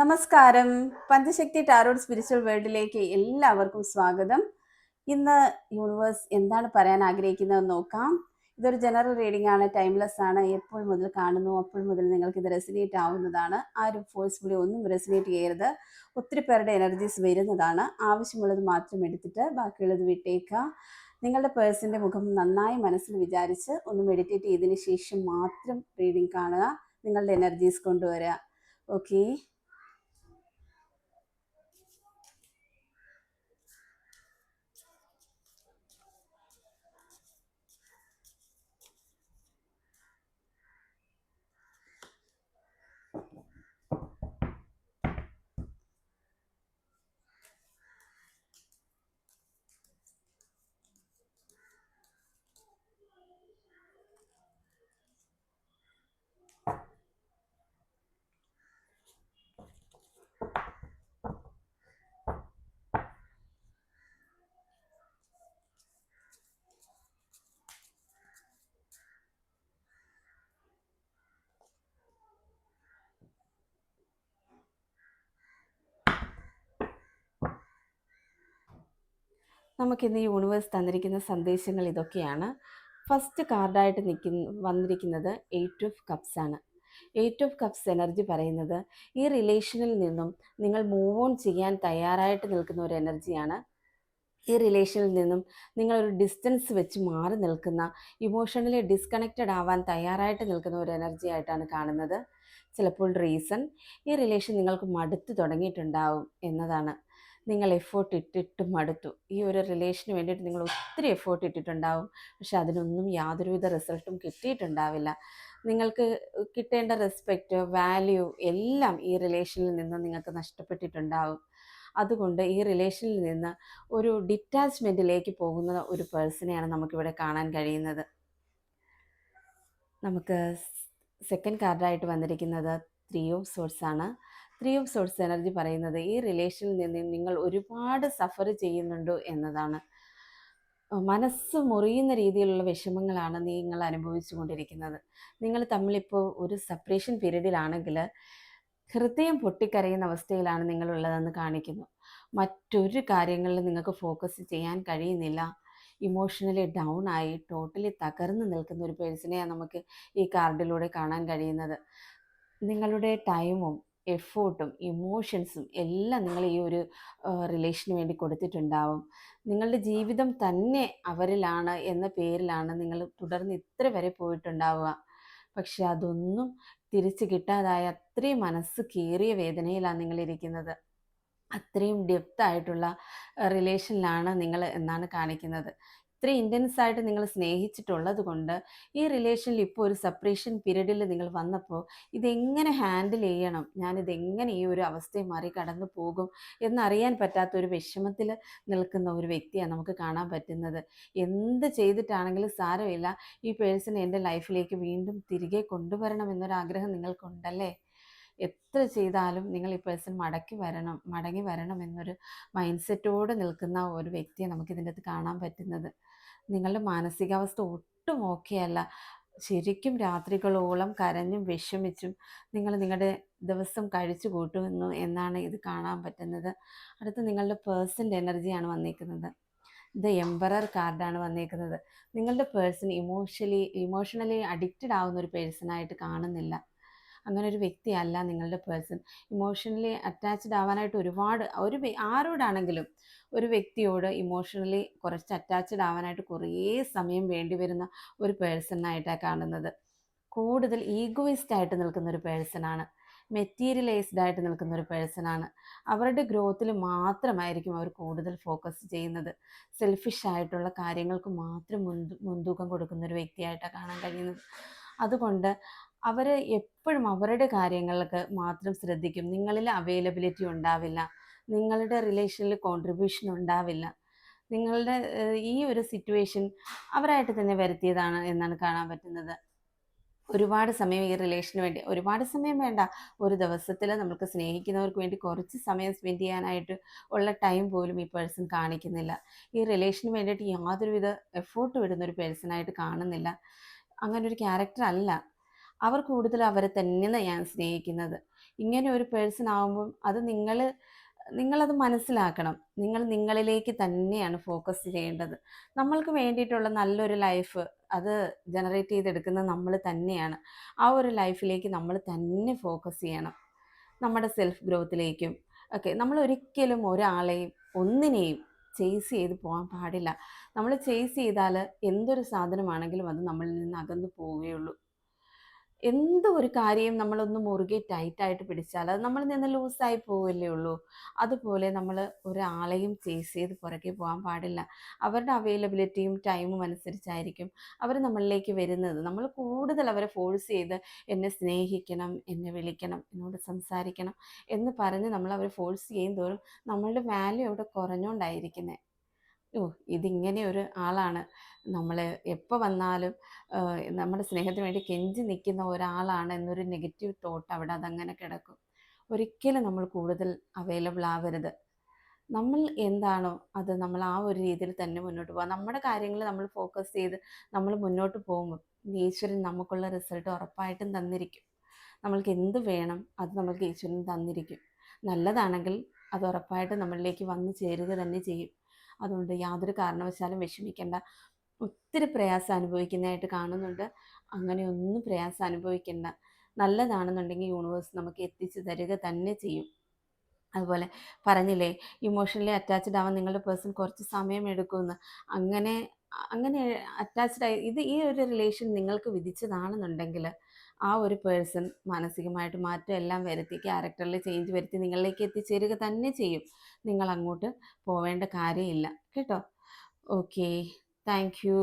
നമസ്കാരം. പഞ്ചശക്തി tarot spiritual വേൾഡിലേക്ക് എല്ലാവർക്കും സ്വാഗതം. ഇന്ന് യൂണിവേഴ്സ് എന്താണ് പറയാൻ ആഗ്രഹിക്കുന്നതെന്ന് നോക്കാം. ഇതൊരു ജനറൽ റീഡിംഗ് ആണ്, ടൈംലെസ് ആണ്. എപ്പോൾ മുതൽ കാണുന്നു അപ്പോൾ മുതൽ നിങ്ങൾക്ക് ഇത് റെസിനേറ്റ് ആവുന്നതാണ്. ആരും ഫോഴ്സ്ഫുള്ളി ഒന്നും റെസിനേറ്റ് ചെയ്യരുത്. ഒത്തിരി പേരുടെ എനർജീസ് വരുന്നതാണ്. ആവശ്യമുള്ളത് മാത്രം എടുത്തിട്ട് ബാക്കിയുള്ളത് വിട്ടേക്കുക. നിങ്ങളുടെ പേഴ്സൻ്റെ മുഖം നന്നായി മനസ്സിൽ വിചാരിച്ച് ഒന്ന് മെഡിറ്റേറ്റ് ചെയ്തതിന് ശേഷം മാത്രം റീഡിംഗ് കാണുക. നിങ്ങളുടെ എനർജീസ് കൊണ്ടുവരിക. ഓക്കെ. നമുക്കിന്ന് യൂണിവേഴ്സ് തന്നിരിക്കുന്ന സന്ദേശങ്ങൾ ഇതൊക്കെയാണ്. ഫസ്റ്റ് കാർഡായിട്ട് വന്നിരിക്കുന്നത് 8 ഓഫ് കപ്സ് ആണ്. 8 ഓഫ് കപ്സ് എനർജി പറയുന്നത് ഈ റിലേഷനിൽ നിന്നും നിങ്ങൾ മൂവ് ഓൺ ചെയ്യാൻ തയ്യാറായിട്ട് നിൽക്കുന്ന ഒരു എനർജിയാണ്. ഈ റിലേഷനിൽ നിന്നും നിങ്ങളൊരു ഡിസ്റ്റൻസ് വെച്ച് മാറി നിൽക്കുന്ന, ഇമോഷണലി ഡിസ്കണക്റ്റഡ് ആവാൻ തയ്യാറായിട്ട് നിൽക്കുന്ന ഒരു എനർജി ആയിട്ടാണ് കാണുന്നത്. ചിലപ്പോൾ റീസൺ ഈ റിലേഷൻ നിങ്ങൾക്ക് മടുത്ത് തുടങ്ങിയിട്ടുണ്ടാവും എന്നതാണ്. നിങ്ങൾ എഫേർട്ട് ഇട്ടിട്ട് മടുത്തു. ഈ ഒരു റിലേഷന് വേണ്ടിയിട്ട് നിങ്ങൾ ഒത്തിരി എഫേർട്ട് ഇട്ടിട്ടുണ്ടാവും. പക്ഷെ അതിനൊന്നും യാതൊരുവിധ റിസൾട്ടും കിട്ടിയിട്ടുണ്ടാവില്ല. നിങ്ങൾക്ക് കിട്ടേണ്ട റെസ്പെക്റ്റ്, വാല്യൂ എല്ലാം ഈ റിലേഷനിൽ നിന്ന് നിങ്ങൾക്ക് നഷ്ടപ്പെട്ടിട്ടുണ്ടാവും. അതുകൊണ്ട് ഈ റിലേഷനിൽ നിന്ന് ഒരു ഡിറ്റാച്ച്മെൻറ്റിലേക്ക് പോകുന്ന ഒരു പേഴ്സണെയാണ് നമുക്കിവിടെ കാണാൻ കഴിയുന്നത്. നമുക്ക് സെക്കൻഡ് കാർഡായിട്ട് വന്നിരിക്കുന്നത് 3 ഓഫ് സോർട്സ് ആണ്. 3 ഓഫ് സോർട്സ് എനർജി പറയുന്നത് ഈ റിലേഷനിൽ നിന്ന് നിങ്ങൾ ഒരുപാട് സഫർ ചെയ്യുന്നുണ്ടോ എന്നതാണ്. മനസ്സ് മുറിയുന്ന രീതിയിലുള്ള വിഷമങ്ങളാണ് നിങ്ങൾ അനുഭവിച്ചു കൊണ്ടിരിക്കുന്നത്. നിങ്ങൾ തമ്മിലിപ്പോൾ ഒരു സെപ്പറേഷൻ പീരീഡിലാണെങ്കിൽ ഹൃദയം പൊട്ടിക്കരയുന്ന അവസ്ഥയിലാണ് നിങ്ങളുള്ളതെന്ന് കാണിക്കുന്നു. മറ്റൊരു കാര്യങ്ങളിലും നിങ്ങൾക്ക് ഫോക്കസ് ചെയ്യാൻ കഴിയുന്നില്ല. ഇമോഷണലി ഡൗൺ ആയി ടോട്ടലി തകർന്നു നിൽക്കുന്ന ഒരു പേഴ്സണെയാണ് നമുക്ക് ഈ കാർഡിലൂടെ കാണാൻ കഴിയുന്നത്. നിങ്ങളുടെ ടൈമും എഫേർട്ടും ഇമോഷൻസും എല്ലാം നിങ്ങൾ ഈ ഒരു റിലേഷന് വേണ്ടി കൊടുത്തിട്ടുണ്ടാവും. നിങ്ങളുടെ ജീവിതം തന്നെ അവരിലാണ് എന്ന പേരിലാണ് നിങ്ങൾ തുടർന്ന് ഇത്ര വരെ പോയിട്ടുണ്ടാവുക. പക്ഷെ അതൊന്നും തിരിച്ചു കിട്ടാതായ അത്രയും മനസ്സ് കീറിയ വേദനയിലാണ് നിങ്ങളിരിക്കുന്നത്. അത്രയും ഡെപ്തായിട്ടുള്ള റിലേഷനിലാണ് നിങ്ങൾ എന്നാണ് കാണിക്കുന്നത്. ഇത്രയും ഇൻറ്റൻസ് ആയിട്ട് നിങ്ങൾ സ്നേഹിച്ചിട്ടുള്ളത് കൊണ്ട് ഈ റിലേഷനിൽ ഇപ്പോൾ ഒരു സെപ്പറേഷൻ പീരീഡിൽ നിങ്ങൾ വന്നപ്പോൾ ഇതെങ്ങനെ ഹാൻഡിൽ ചെയ്യണം, ഞാനിതെങ്ങനെ ഈ ഒരു അവസ്ഥയെ മറികടന്നു പോകും എന്നറിയാൻ പറ്റാത്തൊരു വിഷമത്തിൽ നിൽക്കുന്ന ഒരു വ്യക്തിയാണ് നമുക്ക് കാണാൻ പറ്റുന്നത്. എന്ത് ചെയ്തിട്ടാണെങ്കിലും സാരമില്ല, ഈ പേഴ്സൺ എൻ്റെ ലൈഫിലേക്ക് വീണ്ടും തിരികെ കൊണ്ടുവരണം എന്നൊരാഗ്രഹം നിങ്ങൾക്കുണ്ടല്ലേ? എത്ര ചെയ്താലും നിങ്ങൾ ഈ പേഴ്സൺ മടങ്ങി വരണം എന്നൊരു മൈൻഡ് സെറ്റോടെ നിൽക്കുന്ന ഒരു വ്യക്തിയെ നമുക്കിതിൻ്റെ അകത്ത് കാണാൻ പറ്റുന്നത്. നിങ്ങളുടെ മാനസികാവസ്ഥ ഒട്ടും ഓക്കെ അല്ല. ശരിക്കും രാത്രികളോളം കരഞ്ഞും വിഷമിച്ചും നിങ്ങൾ നിങ്ങളുടെ ദിവസം കഴിച്ചു കൂട്ടുന്നു എന്നാണ് ഇത് കാണാൻ പറ്റുന്നത്. അടുത്ത് നിങ്ങളുടെ പേഴ്സൻ്റെ എനർജിയാണ് വന്നിരിക്കുന്നത്. എംപറർ കാർഡാണ് വന്നിരിക്കുന്നത്. നിങ്ങളുടെ പേഴ്സൺ ഇമോഷണലി അഡിക്റ്റഡ് ആവുന്ന ഒരു പേഴ്സണായിട്ട് കാണുന്നില്ല. അങ്ങനെ ഒരു വ്യക്തിയല്ല നിങ്ങളുടെ പേഴ്സൺ. ഇമോഷണലി അറ്റാച്ച്ഡ് ആവാനായിട്ട് ആരോടാണെങ്കിലും ഒരു വ്യക്തിയോട് ഇമോഷണലി കുറച്ച് അറ്റാച്ച്ഡ് ആവാനായിട്ട് കുറേ സമയം വേണ്ടി വരുന്ന ഒരു പേഴ്സണായിട്ടാണ് കാണുന്നത്. കൂടുതൽ ഈഗോയിസ്റ്റ് ആയിട്ട് നിൽക്കുന്ന ഒരു പേഴ്സണാണ്. മെറ്റീരിയലൈസ്ഡ് ആയിട്ട് നിൽക്കുന്ന ഒരു പേഴ്സണാണ്. അവരുടെ ഗ്രോത്തിൽ മാത്രമായിരിക്കും അവർ കൂടുതൽ ഫോക്കസ് ചെയ്യുന്നത്. സെൽഫിഷ് ആയിട്ടുള്ള കാര്യങ്ങൾക്ക് മാത്രം മുൻതൂക്കം കൊടുക്കുന്ന ഒരു വ്യക്തിയായിട്ടാണ് കാണാൻ കഴിയുന്നത്. അതുകൊണ്ട് അവർ എപ്പോഴും അവരുടെ കാര്യങ്ങൾക്ക് മാത്രം ശ്രദ്ധിക്കും. നിങ്ങളിൽ അവൈലബിലിറ്റി ഉണ്ടാവില്ല. നിങ്ങളുടെ റിലേഷനിൽ കോൺട്രിബ്യൂഷൻ ഉണ്ടാവില്ല. നിങ്ങളുടെ ഈ ഒരു സിറ്റുവേഷൻ അവരായിട്ട് തന്നെ വരുത്തിയതാണ് എന്നാണ് കാണാൻ പറ്റുന്നത്. ഒരുപാട് സമയം ഈ റിലേഷന് വേണ്ടി, ഒരുപാട് സമയം വേണ്ട, ഒരു ദിവസത്തിൽ നമുക്ക് സ്നേഹിക്കുന്നവർക്ക് വേണ്ടി കുറച്ച് സമയം സ്പെൻഡ് ചെയ്യാനായിട്ട് ഉള്ള ടൈം പോലും ഈ പേഴ്സൺ കാണിക്കുന്നില്ല. ഈ റിലേഷന് വേണ്ടിയിട്ട് യാതൊരുവിധ എഫേർട്ട് വിടുന്ന ഒരു പേഴ്സണായിട്ട് കാണുന്നില്ല. അങ്ങനൊരു ക്യാരക്ടർ അല്ല. അവർ കൂടുതൽ അവരെ തന്നെയാണ് ഞാൻ സ്നേഹിക്കുന്നത്. ഇങ്ങനെ ഒരു പേഴ്സൺ ആകുമ്പം അത് നിങ്ങളത് മനസ്സിലാക്കണം. നിങ്ങൾ നിങ്ങളിലേക്ക് തന്നെയാണ് ഫോക്കസ് ചെയ്യേണ്ടത്. നമ്മൾക്ക് വേണ്ടിയിട്ടുള്ള നല്ലൊരു ലൈഫ് അത് ജനറേറ്റ് ചെയ്തെടുക്കുന്നത് നമ്മൾ തന്നെയാണ്. ആ ഒരു ലൈഫിലേക്ക് നമ്മൾ തന്നെ ഫോക്കസ് ചെയ്യണം. നമ്മുടെ സെൽഫ് ഗ്രോത്തിലേക്കും ഒക്കെ. നമ്മൾ ഒരിക്കലും ഒരാളെയും ഒന്നിനെയും ചേസ് ചെയ്ത് പോകാൻ പാടില്ല. നമ്മൾ ചേസ് ചെയ്താൽ എന്തൊരു സാധനമാണെങ്കിലും അത് നമ്മളിൽ നിന്ന് അകന്നു പോവുകയുള്ളൂ. എന്ത് ഒരു കാര്യം നമ്മളൊന്ന് മുറുകെ ടൈറ്റായിട്ട് പിടിച്ചാൽ അത് നമ്മളിൽ നിന്ന് ലൂസായി പോവല്ലേ ഉള്ളൂ. അതുപോലെ നമ്മൾ ഒരാളെയും ചേസ് ചെയ്ത് പുറകെ പോകാൻ പാടില്ല. അവരുടെ അവൈലബിലിറ്റിയും ടൈമും അനുസരിച്ചായിരിക്കും അവർ നമ്മളിലേക്ക് വരുന്നത്. നമ്മൾ കൂടുതൽ അവരെ ഫോഴ്സ് ചെയ്ത് എന്നെ സ്നേഹിക്കണം, എന്നെ വിളിക്കണം, എന്നോട് സംസാരിക്കണം എന്ന് പറഞ്ഞ് നമ്മൾ അവരെ ഫോഴ്സ് ചെയ്യും തോറും നമ്മളുടെ വാല്യൂ അവിടെ കുറഞ്ഞുകൊണ്ടായിരിക്കുന്നത്. ഓ, ഇതിങ്ങനെ ഒരു ആളാണ്, നമ്മൾ എപ്പോൾ വന്നാലും നമ്മുടെ സ്നേഹത്തിന് വേണ്ടി കെഞ്ചി നിൽക്കുന്ന ഒരാളാണ് എന്നൊരു നെഗറ്റീവ് തോട്ട് അവിടെ അതങ്ങനെ കിടക്കും. ഒരിക്കലും നമ്മൾ കൂടുതൽ അവൈലബിൾ ആവരുത്. നമ്മൾ എന്താണോ അത് നമ്മൾ ആ ഒരു രീതിയിൽ തന്നെ മുന്നോട്ട് പോകാം. നമ്മുടെ കാര്യങ്ങൾ നമ്മൾ ഫോക്കസ് ചെയ്ത് നമ്മൾ മുന്നോട്ട് പോകുമ്പോൾ ഈശ്വരൻ നമുക്കുള്ള റിസൾട്ട് ഉറപ്പായിട്ടും തന്നിരിക്കും. നമ്മൾക്ക് എന്ത് വേണം അത് നമ്മൾക്ക് ഈശ്വരൻ തന്നിരിക്കും. നല്ലതാണെങ്കിൽ അത് ഉറപ്പായിട്ടും നമ്മളിലേക്ക് വന്നു ചേരുക തന്നെ ചെയ്യും. അതുകൊണ്ട് യാതൊരു കാരണവശാലും വിഷമിക്കേണ്ട. ഒത്തിരി പ്രയാസം അനുഭവിക്കുന്നതായിട്ട് കാണുന്നുണ്ട്. അങ്ങനെയൊന്നും പ്രയാസം അനുഭവിക്കേണ്ട. നല്ലതാണെന്നുണ്ടെങ്കിൽ യൂണിവേഴ്സ് നമുക്ക് എത്തിച്ചു തരിക തന്നെ ചെയ്യും. അതുപോലെ പറഞ്ഞില്ലേ, ഇമോഷണലി അറ്റാച്ച്ഡ് ആവാൻ നിങ്ങളുടെ പേഴ്സൺ കുറച്ച് സമയം എടുക്കുമെന്ന്. അങ്ങനെ അങ്ങനെ അറ്റാച്ച്ഡ് ആയി ഈ ഒരു റിലേഷൻ നിങ്ങൾക്ക് വിധിച്ചതാണെന്നുണ്ടെങ്കിൽ ആ ഒരു പേഴ്സൺ മാനസികമായിട്ട് മാറ്റം എല്ലാം വരുത്തി, ക്യാരക്ടറിൽ ചേഞ്ച് വരുത്തി നിങ്ങളിലേക്ക് എത്തിച്ചേരുക തന്നെ ചെയ്യും. നിങ്ങൾ അങ്ങോട്ട് പോവേണ്ട കാര്യമില്ല കേട്ടോ. Okay, thank you.